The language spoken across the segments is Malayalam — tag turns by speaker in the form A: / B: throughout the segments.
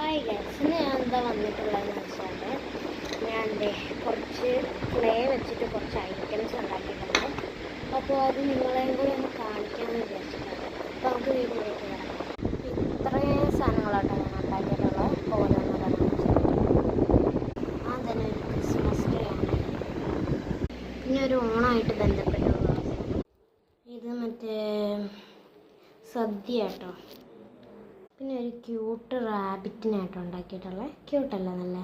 A: ഹായ് ഗൈസ്, ഇന്ന് ഞാൻ എന്താ വന്നിട്ടുള്ളതെന്ന് വെച്ചാൽ ഞാൻ കുറച്ച് ക്ലേ വെച്ചിട്ട് കുറച്ച് ഐറ്റംസ് ഉണ്ടാക്കിയിട്ടുണ്ട്. അപ്പോൾ അത് നിങ്ങളെയും കൂടി ഒന്ന് കാണിക്കാമെന്ന് വിചാരിച്ചിട്ടുണ്ട്. അപ്പോൾ നമുക്ക് വീട്ടിലേക്ക് വരാം. ഇത്രയും സാധനങ്ങളാട്ടോ ഞാൻ ഉണ്ടാക്കിയിട്ടുള്ളത്. ഓരോന്നോരോന്ന് തന്നെ ഒരു ക്രിസ്മസ് ട്രീ ആണ്, പിന്നെ ഒരു ഓണമായിട്ട് ബന്ധപ്പെട്ടുള്ള ഇത് മറ്റേ സദ്യ കേട്ടോ, പിന്നെ ഒരു ക്യൂട്ട് റാബിറ്റിനായിട്ട് ഉണ്ടാക്കിയിട്ടുള്ളത്. ക്യൂട്ടല്ല നല്ല.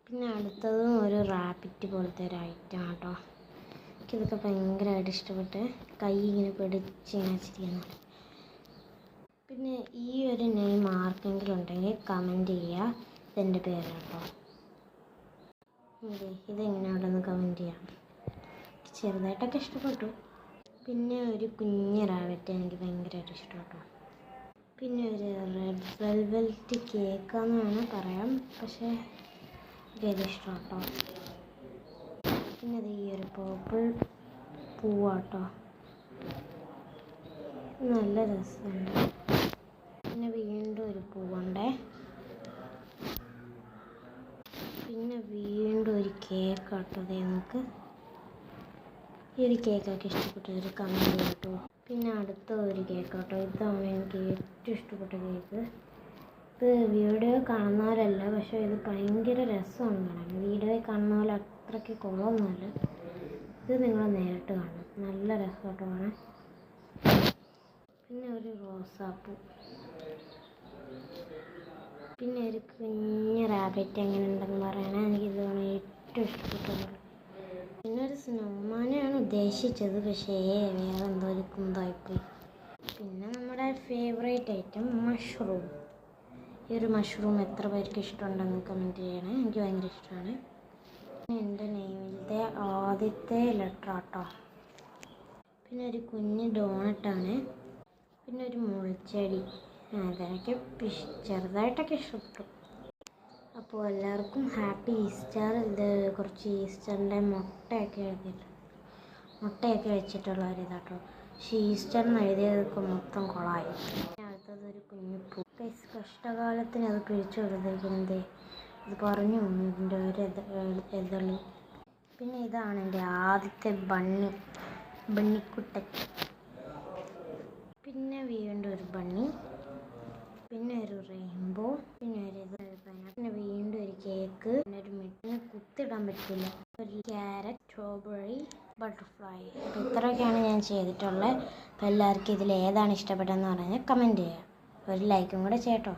A: പിന്നെ അടുത്തതും ഒരു റാബിറ്റ് പോലത്തെ ഒരു ഐറ്റം കേട്ടോ. എനിക്കിതൊക്കെ ഭയങ്കരമായിട്ട് ഇഷ്ടപ്പെട്ട് കൈ ഇങ്ങനെ പിടിച്ചിങ്ങനെ വെച്ചിരിക്കുന്നത്. പിന്നെ ഈ ഒരു നെയിം ആർക്കെങ്കിലും ഉണ്ടെങ്കിൽ കമൻറ്റ് ചെയ്യുക, ഇതെൻ്റെ പേര് കേട്ടോ. ഇതെങ്ങനെയുണ്ടെന്ന് കമൻറ്റ് ചെയ്യാം. ചെറുതായിട്ടൊക്കെ ഇഷ്ടപ്പെട്ടു. പിന്നെ ഒരു കുഞ്ഞ് റാബിറ്റ് എനിക്ക് ഭയങ്കരമായിട്ട് ഇഷ്ടപ്പെട്ടു. പിന്നെ ഒരു റെഡ് വെൽവെറ്റ് കേക്കാന്ന് വേണം പറയാം, പക്ഷേ എനിക്കത് ഇഷ്ടം കേട്ടോ. പിന്നെ അത് ഈ ഒരു പേർപ്പിൾ പൂവാട്ടോ, നല്ല രസമുണ്ട്. പിന്നെ വീണ്ടും ഒരു പൂവുണ്ടേ. പിന്നെ വീണ്ടും ഒരു കേക്കാട്ടോ. അതേ നമുക്ക് ഈ ഒരു കേക്കൊക്കെ ഇഷ്ടപ്പെട്ടൊരു കമൻറ്റ് കേട്ടോ. പിന്നെ അടുത്ത ഒരു കേക്ക് കേട്ടോ. ഇതാണ് എനിക്ക് ഏറ്റവും ഇഷ്ടപ്പെട്ട കേക്ക്. ഇത് വീഡിയോ കാണുന്നവരല്ല, പക്ഷേ ഇത് ഭയങ്കര രസമാണ് കാണാൻ. വീഡിയോയിൽ കാണുന്ന പോലെ അത്രയ്ക്ക് കൊള്ളൊന്നുമല്ല. ഇത് നിങ്ങൾ നേരിട്ട് കാണും, നല്ല രസമായിട്ട് കാണാൻ. പിന്നെ ഒരു റോസാപ്പൂ, പിന്നെ ഒരു കുഞ്ഞ് റാബിറ്റ് എങ്ങനെ ഉണ്ടെന്ന് പറയണേ. എനിക്കിതാണ് ഏറ്റവും ഇഷ്ടപ്പെട്ടത്. പിന്നെ ഒരു സ്നോമാനെയാണ് ഉദ്ദേശിച്ചത്, പക്ഷേ വേറെ എന്തോ ഒരു കുന്തമായിപ്പോയി. പിന്നെ നമ്മുടെ ഫേവറേറ്റ് ഐറ്റം മഷ്റൂം. ഈ ഒരു മഷ്റൂം എത്ര പേർക്ക് ഇഷ്ടമുണ്ടെന്ന് കമൻറ്റ് ചെയ്യണേ. എനിക്ക് ഭയങ്കര ഇഷ്ടമാണ്. എൻ്റെ നെയിമിലത്തെ ആദ്യത്തെ ലെറ്റർ ആട്ടോ. പിന്നെ ഒരു കുഞ്ഞ് ഡോണട്ടാണ്. പിന്നെ ഒരു മുൾച്ചെടി. അതെനിക്ക് ചെറുതായിട്ടൊക്കെ ഇഷ്ടപ്പെട്ടു. അപ്പോൾ എല്ലാവർക്കും ഹാപ്പി ഈസ്റ്റർ. ഇത് കുറച്ച് ഈസ്റ്ററിൻ്റെ മുട്ടയൊക്കെ വെച്ചിട്ടുള്ള ഒരു ഇതാട്ടോ. പക്ഷേ ഈസ്റ്ററിന് എഴുതിയതൊക്കെ മൊത്തം കൊളായി. അടുത്തത് ഒരു കുഞ്ഞു പൂ. കഷ്ടകാലത്തിന് അത് പിടിച്ചു കൊടുത്തിരിക്കുന്നത്. ഇത് പറഞ്ഞു ഇതിൻ്റെ ഒരു എതളി. പിന്നെ ഇതാണ് എൻ്റെ ആദ്യത്തെ ബണ്ണിക്കുട്ടൻ. പിന്നെ വീണ്ടും ഒരു ബണ്ണി, പിന്നെ ഒരു റെയിൻബോ, പിന്നെ ഒരു പിന്നെ വീണ്ടും ഒരു കേക്ക്, പിന്നെ ഒരു മിഠായി കുത്തിടാൻ പറ്റില്ല, ഒരു ക്യാരറ്റ്, സ്ട്രോബെറി, ബട്ടർഫ്ലൈ. അപ്പോൾ ഇത്രയൊക്കെയാണ് ഞാൻ ചെയ്തിട്ടുള്ളത്. അപ്പോൾ എല്ലാവർക്കും ഇതിൽ ഏതാണ് ഇഷ്ടപ്പെട്ടതെന്ന് പറഞ്ഞാൽ കമൻറ്റ് ചെയ്യുക. ഒരു ലൈക്കും കൂടെ ചെയ്യട്ടോ.